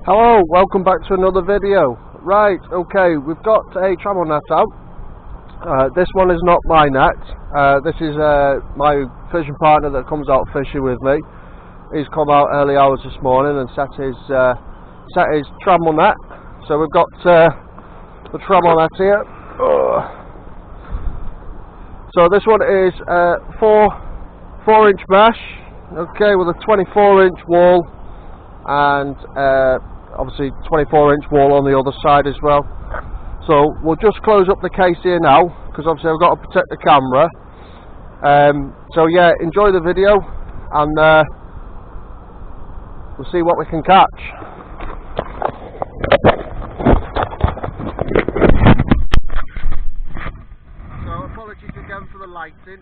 Hello, welcome back to another video. Right, okay, we've got a Trammel net out. This one is not my net. This is my fishing partner that comes out fishing with me. He's come out early hours this morning and set his Trammel net. So we've got the Trammel net here. So this one is 4-inch mesh, okay, with a 24-inch wall and obviously 24-inch wall on the other side as well. So we'll just close up the case here now, because obviously I've got to protect the camera. So yeah, enjoy the video and we'll see what we can catch. So apologies again for the lighting.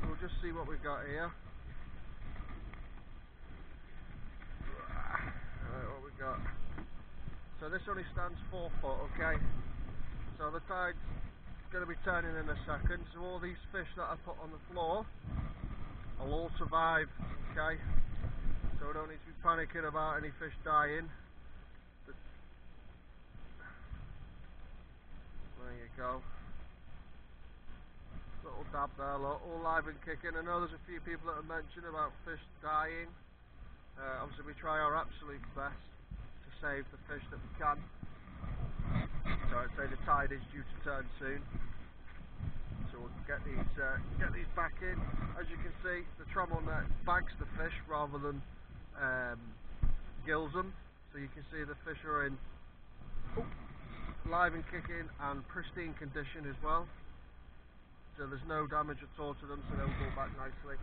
We'll just see what we've got here. What we got? So this only stands 4 foot, okay? So the tide's going to be turning in a second, so all these fish that I put on the floor will all survive, okay? So we don't need to be panicking about any fish dying. There you go. Little dab there, look, all live and kicking. I know there's a few people that have mentioned about fish dying. Obviously we try our absolute best to save the fish that we can. So I'd say the tide is due to turn soon. So we'll get these back in. As you can see, the Trammel net bags the fish rather than gills them. So you can see the fish are in live and kicking and pristine condition as well. So there's no damage at all to them, so they'll go back nicely.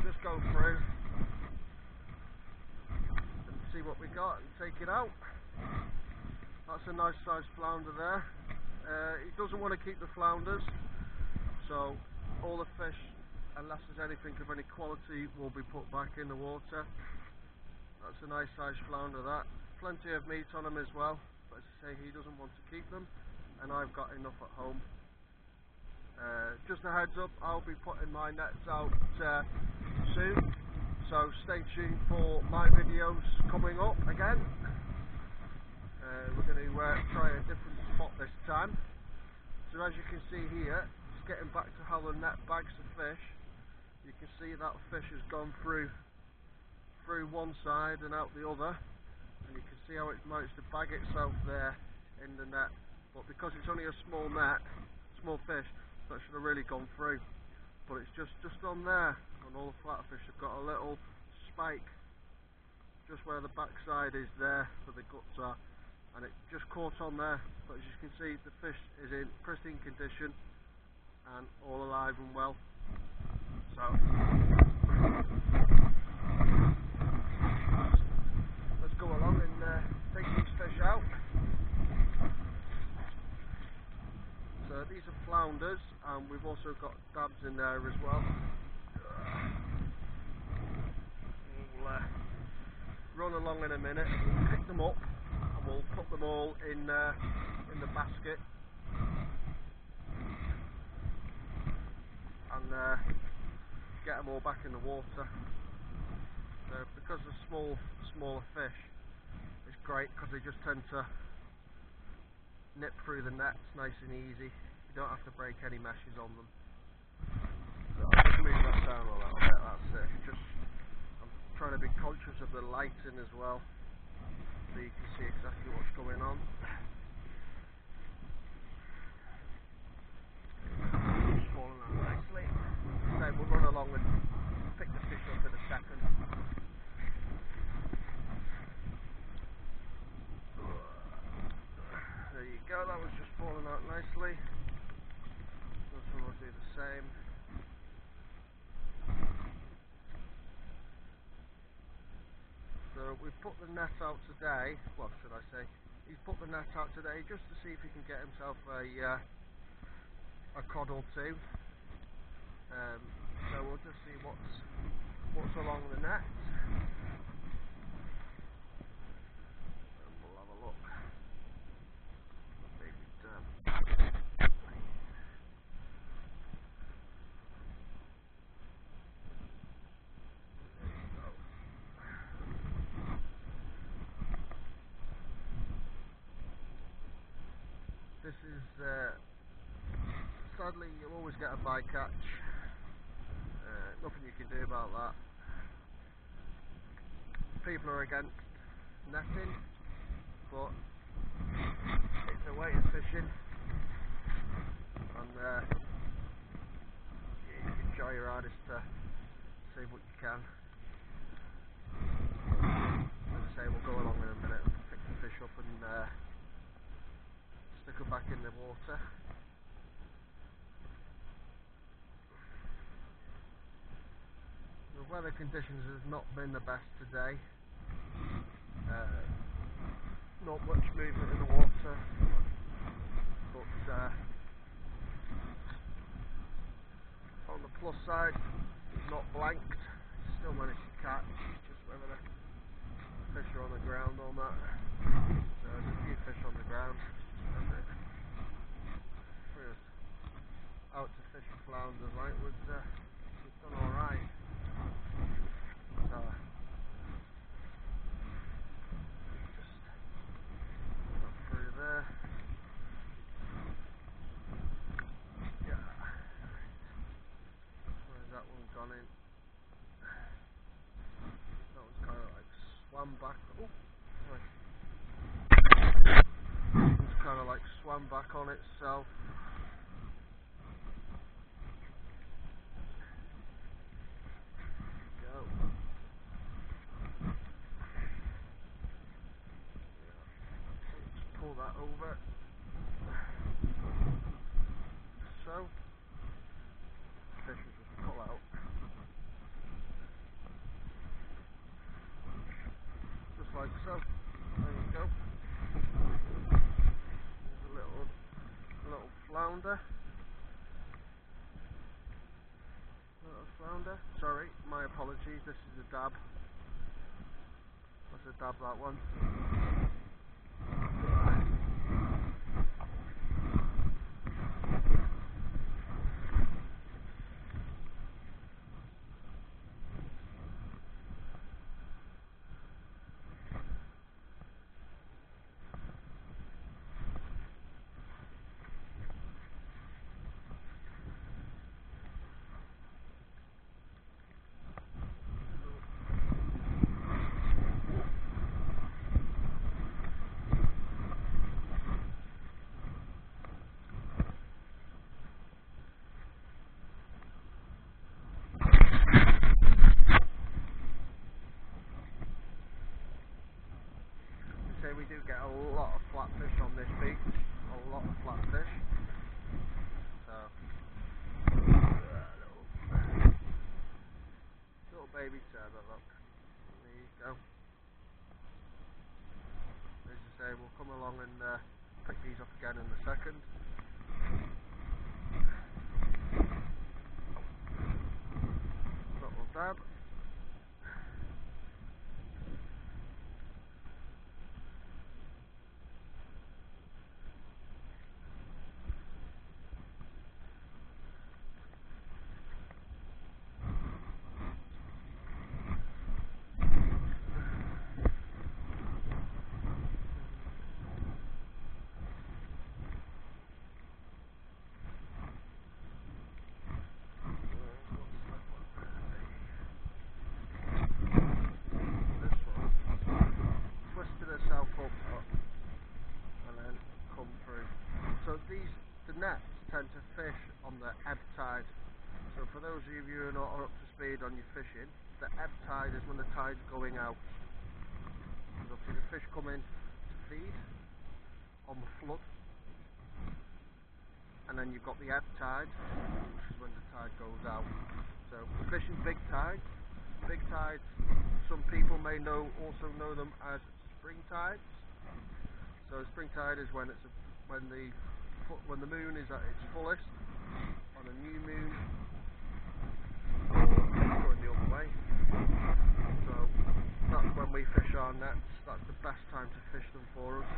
Just go through and see what we got and take it out. That's a nice sized flounder there. He doesn't want to keep the flounders, so all the fish, unless there's anything of any quality, will be put back in the water. That's a nice sized flounder, that. Plenty of meat on him as well, but as I say, he doesn't want to keep them, and I've got enough at home. Just a heads up, I'll be putting my nets out soon, so stay tuned for my videos coming up again. We're going to try a different spot this time. So as you can see here, it's getting back to how the net bags the fish. You can see that fish has gone through one side and out the other, and you can see how it managed to bag itself there in the net, but because it's only a small net, small fish, that should have really gone through, but it's just on there, and all the flatfish have got a little spike just where the backside is there, where the guts are, and it just caught on there. But as you can see, the fish is in pristine condition and all alive and well. So let's go along and take these fish out. So these are flounders, and we've also got dabs in there as well. We'll run along in a minute, pick them up, and we'll put them all in the basket, and get them all back in the water. So because they're smaller fish, it's great because they just tend to nip through the nets nice and easy. You don't have to break any meshes on them. So I'll just move that down a little bit, that's it. I'm trying to be conscious of the lighting as well, so you can see exactly what's going on. It's falling out nicely. So we'll run along and pick the fish up in a second. There you go, that was just falling out nicely. This one will do the same. So we've put the net out today, what should I say? He's put the net out today just to see if he can get himself a cod or two. So we'll just see what's along the net. And we'll have a look. This is sadly you'll always get a bycatch. Nothing you can do about that. People are against netting, but it's a way of fishing, and you try your hardest to save what you can. As I say, we'll go along in a minute and pick the fish up and stick them back in the water. The weather conditions have not been the best today. Not much movement in the water, but on the plus side, it's not blanked. Still managed to catch, just whether the fish are on the ground or not. So there's a few fish on the ground. If we was out to fish for flounders, like we've done all right. So just got through there. Yeah. Where's that one gone in? That one's kind of like swam back. Oh, sorry. It's kind of like swam back on itself. Go. Just pull that over. So, fish will just pull out. Just like so. There you go. There's a little flounder. Little flounder. Sorry, my apologies. This is a dab. That's a dab, that one. We do get a lot of flatfish on this beach, a lot of flatfish. So, little baby turbot, look. There you go. As I say, we'll come along and pick these up again in a second. Little dab. So the nets tend to fish on the ebb tide. So for those of you who are not up to speed on your fishing, the ebb tide is when the tide's going out. Because obviously the fish come in to feed on the flood, and then you've got the ebb tide, which is when the tide goes out. So fishing big tides, some people may also know them as spring tides. So spring tide is when when the moon is at its fullest on a new moon, or going the other way. So that's when we fish our nets. That's the best time to fish them for us,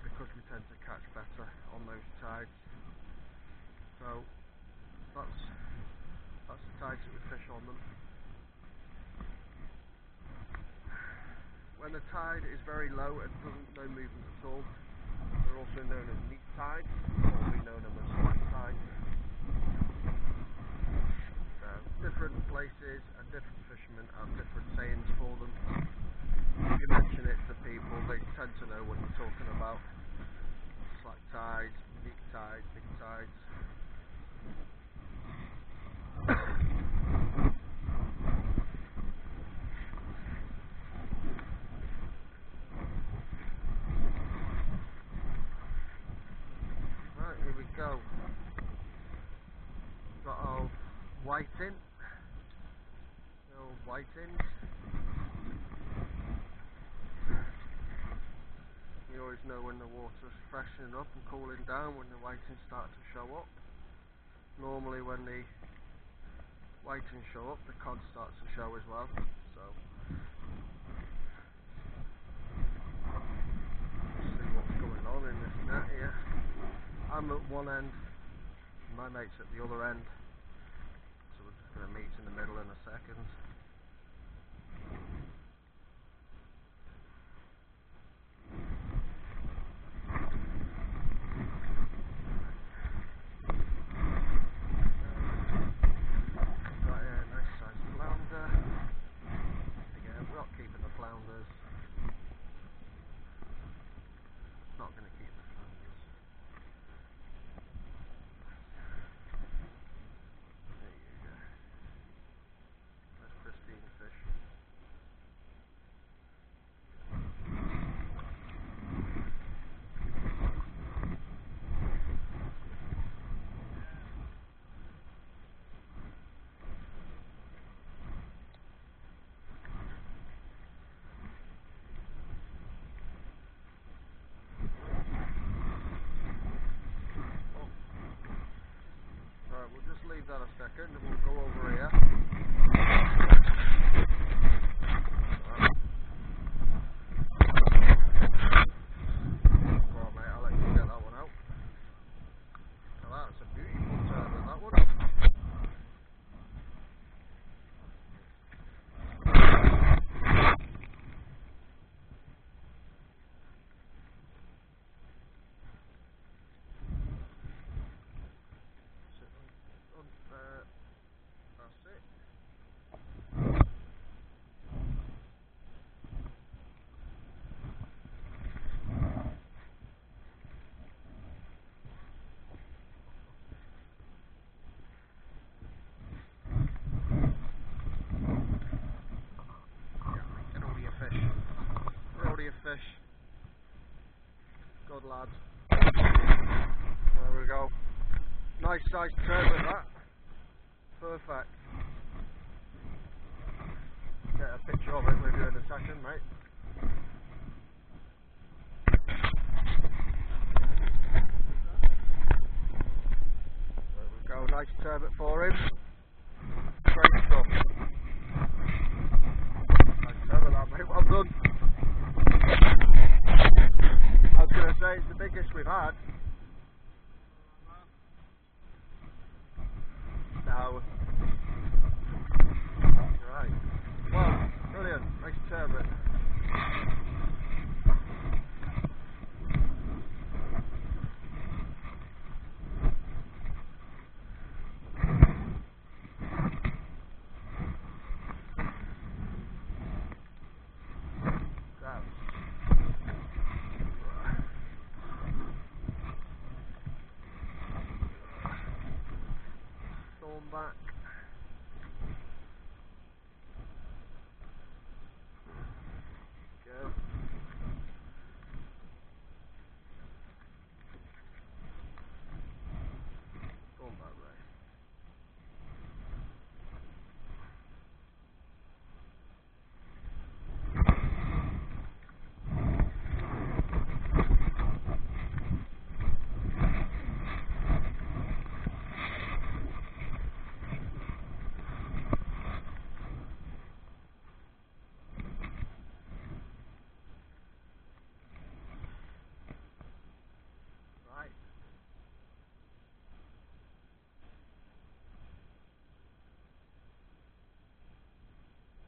because we tend to catch better on those tides. So that's the tides that we fish on them. When the tide is very low and no movement at all, They're also known as meat tides, or we know them as flat tides. So different places and different fishermen have different sayings for them. If you mention it to people, they tend to know what you're talking about. Slack tides, meat tides, big tides. Right, here we go. Got our whiting. The old whitings. You always know when the water's freshening up and cooling down when the whitings start to show up. Normally when the whitings show up, the cod starts to show as well. So see what's going on in this net here. I'm at one end, my mate's at the other end, so we're just going to meet in the middle in a second. Not going to keep the flounders. There you go. That's pristine fish. We'll just leave that a second and we'll go over here. Well mate, I'll let you get that one out. Now that's a beautiful turbot, that one. That's it. Get all your fish. Get all your fish. Good lad. There we go. Nice sized turbot that. Perfect. Get a picture of it with you in a second, mate.